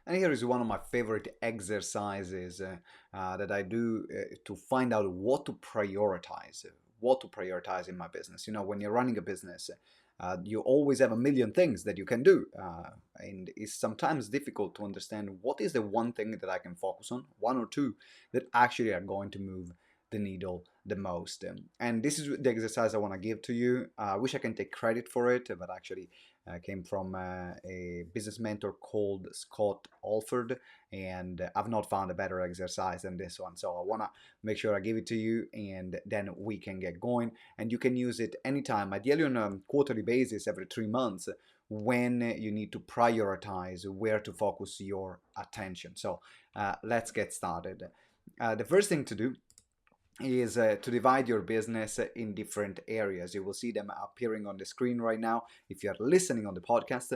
And here is one of my favorite exercises that I do to find out what to prioritize in my business. You know, when you're running a business, you always have a million things that you can do, and it's sometimes difficult to understand what is the one thing that I can focus on, one or two that actually are going to move the needle the most. And this is the exercise I want to give to you. I wish I can take credit for it, but actually came from a business mentor called Scott Alford, and I've not found a better exercise than this one. So I want to make sure I give it to you, and then we can get going. And you can use it anytime, ideally on a quarterly basis, every 3 months, when you need to prioritize where to focus your attention. So let's get started. The first thing to do is to divide your business in different areas. You will see them appearing on the screen right now. If you are listening on the podcast,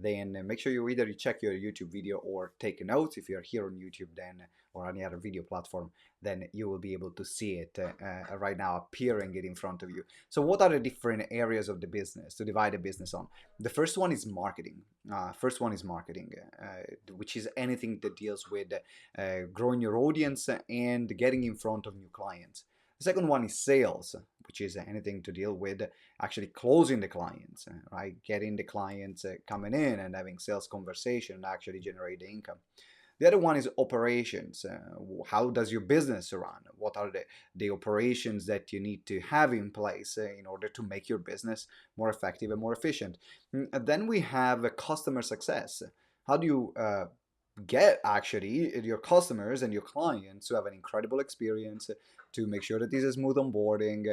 then make sure you check your YouTube video or take notes. If you're here on YouTube, then or any other video platform, then you will be able to see it right now appearing it in front of you. So what are the different areas of the business to divide the business on? The first one is marketing. Which is anything that deals with growing your audience and getting in front of new clients. The second one is sales, which is anything to deal with actually closing the clients, right? Getting the clients coming in and having sales conversation and actually generate the income. The other one is operations. How does your business run? What are the operations that you need to have in place in order to make your business more effective and more efficient? And then we have customer success. How do you get actually your customers and your clients to have an incredible experience, to make sure that this is smooth onboarding,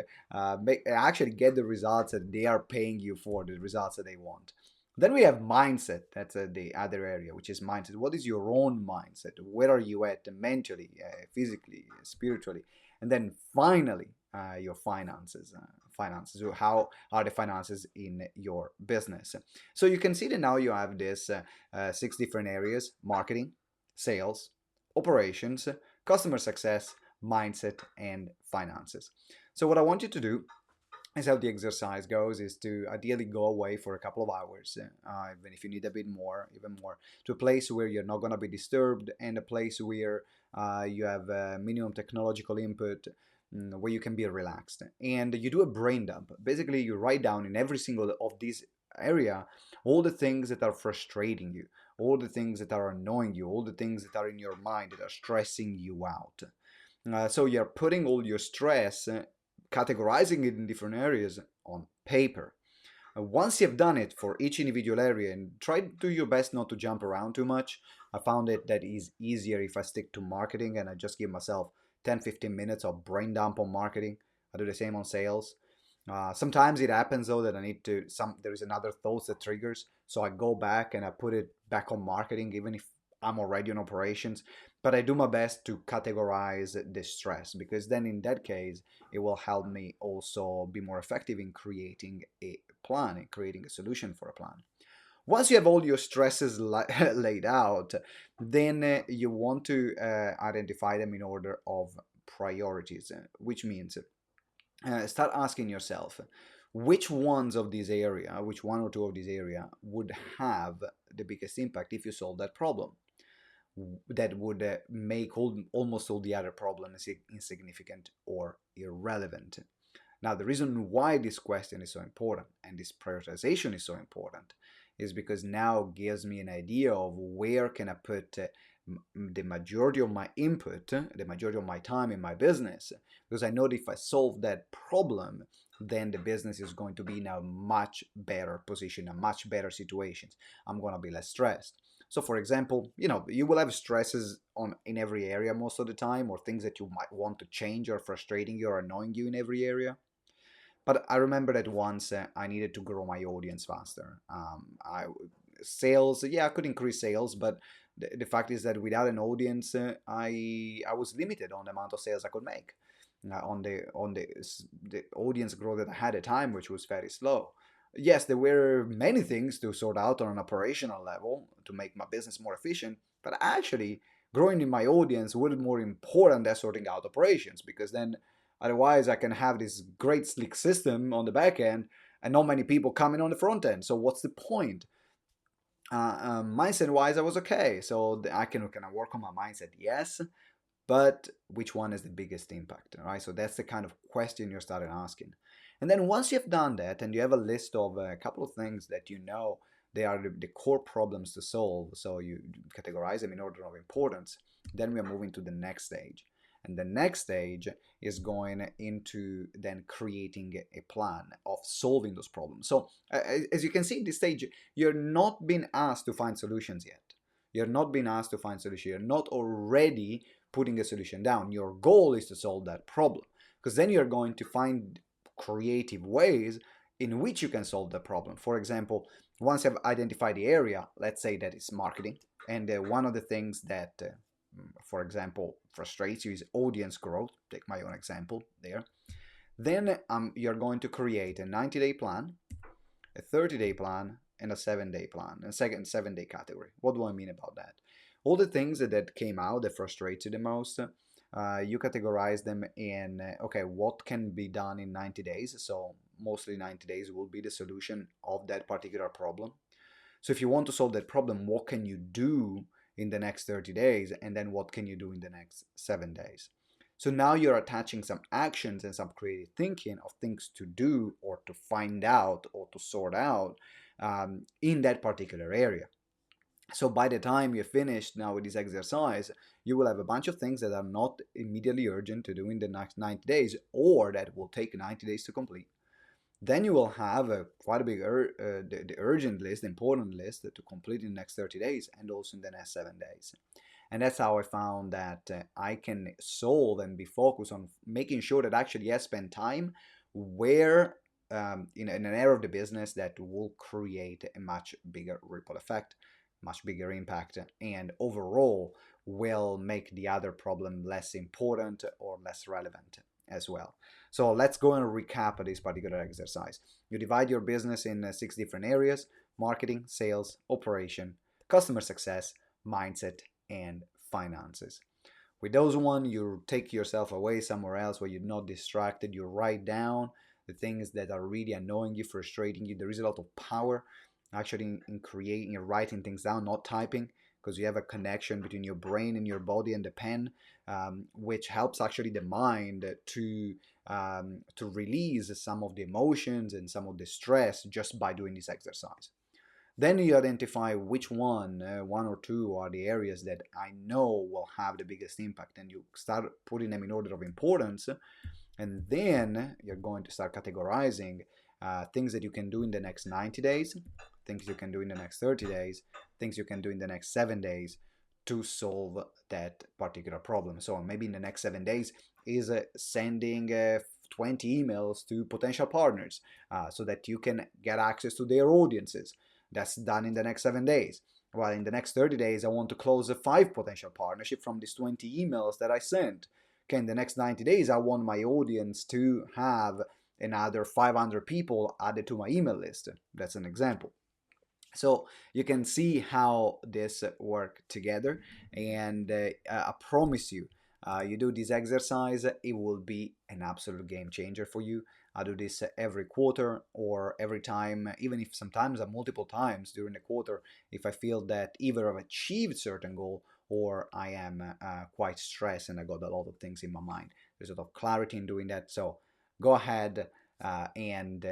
actually get the results that they are paying you for, the results that they want. Then we have mindset. That's the other area, which is mindset. What is your own mindset? Where are you at mentally, physically, spiritually? And then finally, your finances. Finances. So how are the finances in your business? So you can see that now you have this 6 different areas: marketing, sales, operations, customer success, mindset, and finances. So what I want you to do is how the exercise goes is to ideally go away for a couple of hours, even if you need a bit more, even more, to a place where you're not going to be disturbed, and a place where you have minimum technological input, where you can be relaxed. And you do a brain dump. Basically, you write down in every single of these area all the things that are frustrating you, all the things that are annoying you, all the things that are in your mind that are stressing you out. So you're putting all your stress, categorizing it in different areas on paper. Once you've done it for each individual area, and try to do your best not to jump around too much. I found it that is easier if I stick to marketing and I just give myself 10-15 minutes of brain dump on marketing. I do the same on sales. Sometimes it happens though that I need to there is another thought that triggers, so I go back and I put it back on marketing, even if I'm already on operations. But I do my best to categorize the stress, because then in that case it will help me also be more effective in creating a plan and creating a solution for a plan. Once you have all your stresses laid out, then you want to identify them in order of priorities, which means start asking yourself which ones of these area, which one or two of these area would have the biggest impact if you solve that problem, that would make almost all the other problems insignificant or irrelevant. Now, the reason why this question is so important and this prioritization is so important is because now gives me an idea of where can I put the majority of my input, the majority of my time in my business, because I know that if I solve that problem, then the business is going to be in a much better position, a much better situation. I'm going to be less stressed. So for example, you will have stresses in every area most of the time, or things that you might want to change or frustrating you or annoying you in every area. But I remember that once I needed to grow my audience faster. Sales, yeah, I could increase sales, but the fact is that without an audience, I was limited on the amount of sales I could make. On the audience growth that I had at the time, which was very slow. Yes, there were many things to sort out on an operational level to make my business more efficient, but actually growing in my audience was more important than sorting out operations, because then otherwise I can have this great slick system on the back end and not many people coming on the front end. So what's the point? Mindset wise, I was okay. So I can kind of work on my mindset, yes, but which one is the biggest impact, right? So that's the kind of question you're starting asking. And then once you've done that and you have a list of a couple of things that you know they are the core problems to solve, so you categorize them in order of importance, then we are moving to the next stage. And the next stage is going into then creating a plan of solving those problems. So as you can see, at this stage, you're not being asked to find solutions yet. You're not being asked to find solutions. You're not already putting a solution down. Your goal is to solve that problem, because then you're going to find creative ways in which you can solve the problem. For example, once you've identified the area, let's say that it's marketing, and one of the things that, for example, frustrates you is audience growth. Take my own example there. Then you're going to create a 90-day plan, a 30-day plan, and a 7-day plan, and second 7-day category. What do I mean about that? All the things that came out that frustrate you the most, you categorize them in, okay, what can be done in 90 days? So mostly 90 days will be the solution of that particular problem. So if you want to solve that problem, what can you do in the next 30 days? And then what can you do in the next 7 days? So now you're attaching some actions and some creative thinking of things to do or to find out or to sort out in that particular area. So by the time you're finished now with this exercise, you will have a bunch of things that are not immediately urgent to do in the next 90 days, or that will take 90 days to complete. Then you will have quite a big the urgent list, the important list to complete in the next 30 days and also in the next 7 days. And that's how I found that I can solve and be focused on making sure that actually I spend time where in an area of the business that will create a much bigger ripple effect, much bigger impact, and overall will make the other problem less important or less relevant as well. So let's go and recap this particular exercise. You divide your business in 6 different areas: marketing, sales, operation, customer success, mindset, and finances. With those one, you take yourself away somewhere else where you're not distracted. You write down the things that are really annoying you, frustrating you. There is a lot of power actually in creating and writing things down, not typing, because you have a connection between your brain and your body and the pen, which helps actually the mind to release some of the emotions and some of the stress just by doing this exercise. Then you identify which one or two are the areas that I know will have the biggest impact, and you start putting them in order of importance. And then you're going to start categorizing things that you can do in the next 90 days, things you can do in the next 30 days, things you can do in the next 7 days to solve that particular problem. So maybe in the next 7 days is sending 20 emails to potential partners so that you can get access to their audiences. That's done in the next 7 days. Well, in the next 30 days, I want to close 5 potential partnership from these 20 emails that I sent. Okay, in the next 90 days, I want my audience to have another 500 people added to my email list. That's an example. So you can see how this work together, and I promise you, you do this exercise, it will be an absolute game changer for you. I do this every quarter or every time, even if sometimes multiple times during the quarter, if I feel that either I've achieved certain goal or I am quite stressed and I got a lot of things in my mind. There's a lot of clarity in doing that. So go ahead and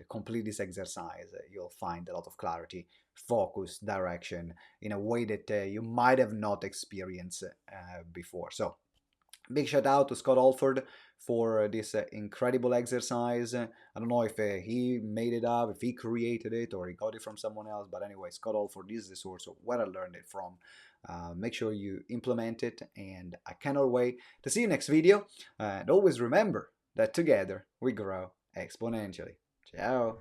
complete this exercise. You'll find a lot of clarity, focus, direction in a way that you might have not experienced before. So big shout out to Scott Alford for this incredible exercise. I don't know if he made it up, if he created it, or he got it from someone else. But anyway, Scott Alford is the source of where I learned it from. Make sure you implement it, and I cannot wait to see you next video. And always remember that together we grow exponentially. Ciao.